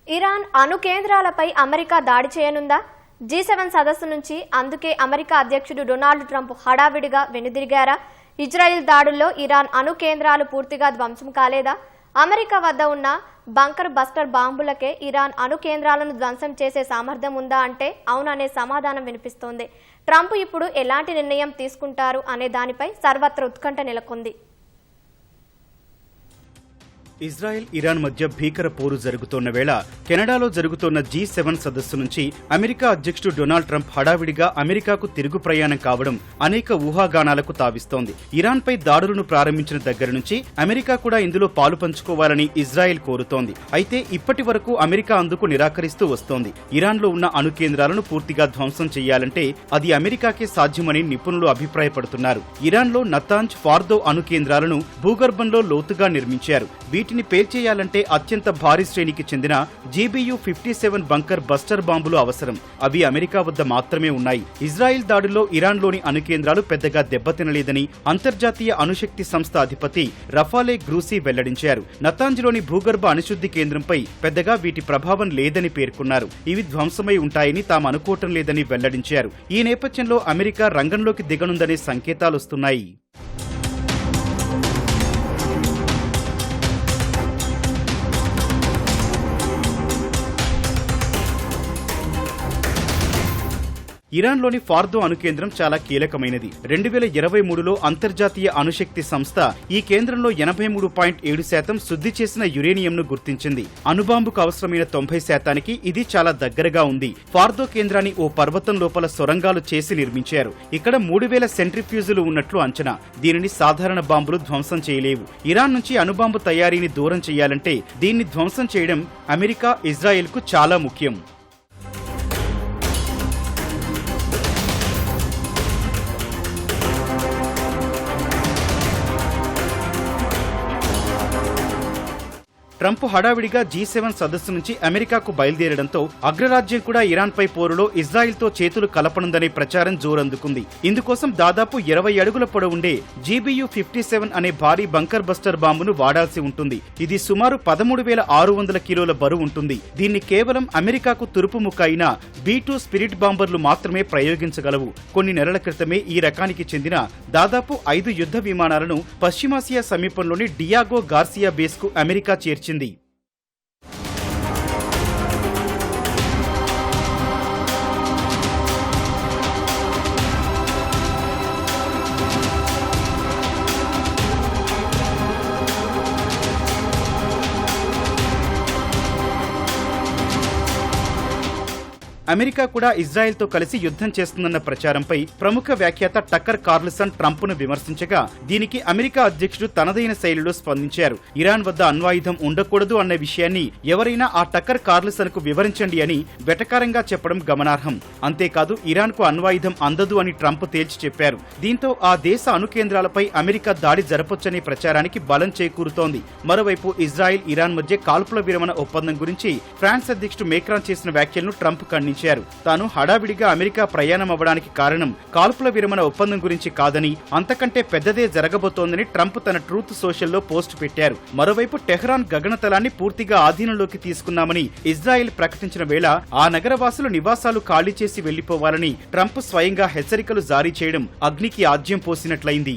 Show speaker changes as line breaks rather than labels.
Iran అణు కేంద్రాలపై America దాడి చేయనుందా? G7 సదస్సు నుంచి అందుకే అమెరికా అధ్యక్షుడు డొనాల్డ్ ట్రంప్ హడావిడిగా వెనుదిరిగారా? ఇజ్రాయెల్ దాడుల్లో ఇరాన్ అణు కేంద్రాలు పూర్తిగా ధ్వంసం కాలేదా? అమెరికా వద్ద ఉన్న బంకర్ బస్టర్ బాంబులకే ఇరాన్ అణు కేంద్రాలను ధ్వంసం చేసే సామర్థ్యం ఉందా అంటే అవుననే సమాధానం వినిపిస్తోంది. ట్రంప్ ఇప్పుడు ఎలాంటి నిర్ణయం తీసుకుంటారు అనే దానిపై సర్వత్రా ఉత్కంఠ నెలకొంది.
ఇజ్రాయెల్ ఇరాన్ మధ్య భీకర పోరు జరుగుతోన్న వేళ కెనడాలో జరుగుతోన్న G7 సదస్సు నుంచి అమెరికా అధ్యక్షుడు డొనాల్డ్ ట్రంప్ హడావిడిగా అమెరికాకు తిరుగు ప్రయాణం కావడం అనేక ఊహాగానాలకు తావిస్తోంది. ఇరాన్పై దాడులను ప్రారంభించిన దగ్గర నుంచి అమెరికా కూడా ఇందులో పాలు పంచుకోవాలని ఇజ్రాయెల్ కోరుతోంది. అయితే ఇప్పటి వరకు అమెరికా అందుకు నిరాకరిస్తూ వస్తోంది. ఇరాన్లో ఉన్న అణు కేంద్రాలను పూర్తిగా ధ్వంసం చేయాలంటే అది అమెరికాకే సాధ్యమని నిపుణులు అభిప్రాయపడుతున్నారు. ఇరాన్లో నతాంజ్, ఫార్దో అణు కేంద్రాలను భూగర్భంలో లోతుగా నిర్మించారు. వీటిని పేల్చేయాలంటే అత్యంత భారీ శ్రేణికి చెందిన GBU-57 బంకర్ బస్టర్ బాంబులు అవసరం. అవి అమెరికా వద్ద మాత్రమే ఉన్నాయి. ఇజ్రాయెల్ దాడుల్లో ఇరాన్లోని అణు కేంద్రాలు పెద్దగా దెబ్బతినలేదని అంతర్జాతీయ అణుశక్తి సంస్థ అధిపతి రఫాలే గ్రూసీ వెల్లడించారు. నతాంజ్లోని భూగర్భ అణుశుద్ధి కేంద్రంపై పెద్దగా వీటి ప్రభావం లేదని పేర్కొన్నారు. ఇవి ధ్వంసమై ఉంటాయని తాము అనుకోవటం లేదని వెల్లడించారు. ఈ నేపథ్యంలో అమెరికా రంగంలోకి దిగనుందనే సంకేతాలొస్తున్నాయి. ఇరాన్లోని ఫార్దో అణు కేంద్రం చాలా కీలకమైనది. 2023లో అంతర్జాతీయ అణుశక్తి సంస్థ ఈ కేంద్రంలో 83.7% శుద్ధి చేసిన యురేనియంను గుర్తించింది. అణుబాంబుకు అవసరమైన 90%కి ఇది చాలా దగ్గరగా ఉంది. ఫార్దో కేంద్రాన్ని ఓ పర్వతం లోపల సొరంగాలు చేసి నిర్మించారు. ఇక్కడ 3000 సెంట్రిఫ్యూజులు ఉన్నట్లు అంచనా. దీనిని సాధారణ బాంబులు ధ్వంసం చేయలేవు. ఇరాన్ నుంచి అణుబాంబు తయారీని దూరం చేయాలంటే దీన్ని ధ్వంసం చేయడం అమెరికా, ఇజ్రాయెల్కు చాలా ముఖ్యం. ట్రంప్ హడావిడిగా G7 సదస్సు నుంచి అమెరికాకు బయలుదేరడంతో అగ్రరాజ్యం కూడా ఇరాన్పై పోరులో ఇజ్రాయెల్తో చేతులు కలపనుందనే ప్రచారం జోరందుకుంది. ఇందుకోసం దాదాపు 20 అడుగుల పొడవుండే GBU-57 అనే భారీ బంకర్ బస్టర్ బాంబును వాడాల్సి ఉంటుంది. ఇది సుమారు 13,600 కిలోల బరువు ఉంటుంది. దీన్ని కేవలం అమెరికాకు తురుపు ముక్క అయిన B-2 స్పిరిట్ బాంబర్లు మాత్రమే ప్రయోగించగలవు. కొన్ని నెలల క్రితమే ఈ రకానికి చెందిన దాదాపు 5 యుద్ధ విమానాలను పశ్చిమాసియా సమీపంలోని డియాగో గార్సియా బేస్కు అమెరికా చేర్చింది. అమెరికా కూడా ఇజ్రాయెల్తో కలిసి యుద్ధం చేస్తుందన్న ప్రచారంపై ప్రముఖ వ్యాఖ్యాత టక్కర్ కార్ల్సన్ ట్రంప్ను విమర్శించగా దీనికి అమెరికా అధ్యక్షుడు తనదైన శైలిలో స్పందించారు. ఇరాన్ వద్ద అణ్వాయుధం ఉండకూడదు అన్న విషయాన్ని ఎవరైనా ఆ టక్కర్ కార్ల్సన్కు వివరించండి అని వెటకారంగా చెప్పడం గమనార్హం. అంతేకాదు ఇరాన్కు అణ్వాయుధం అందదు అని ట్రంప్ తేల్చి చెప్పారు. దీంతో ఆ దేశ అణు కేంద్రాలపై అమెరికా దాడి జరపొచ్చనే ప్రచారానికి బలం చేకూరుతోంది. మరోవైపు ఇజ్రాయెల్, ఇరాన్ మధ్య కాల్పుల విరమణ ఒప్పందం గురించి ఫ్రాన్స్ అధ్యక్షుడు మేక్రాన్ చేసిన వ్యాఖ్యలను ట్రంప్ ఖండించారు. తాను హడావిడిగా అమెరికా ప్రయాణం అవ్వడానికి కారణం కాల్పుల విరమణ ఒప్పందం గురించి కాదని, అంతకంటే పెద్దదే జరగబోతోందని ట్రంప్ తన ట్రూత్ సోషల్లో పోస్ట్ పెట్టారు. మరోవైపు టెహ్రాన్ గగనతలాన్ని పూర్తిగా ఆధీనంలోకి తీసుకున్నామని ఇజ్రాయెల్ ప్రకటించిన వేళ ఆ నగరవాసులు నివాసాలు ఖాళీ చేసి వెళ్లిపోవాలని ట్రంప్ స్వయంగా హెచ్చరికలు జారీ చేయడం అగ్నికి ఆజ్యం పోసినట్లయింది.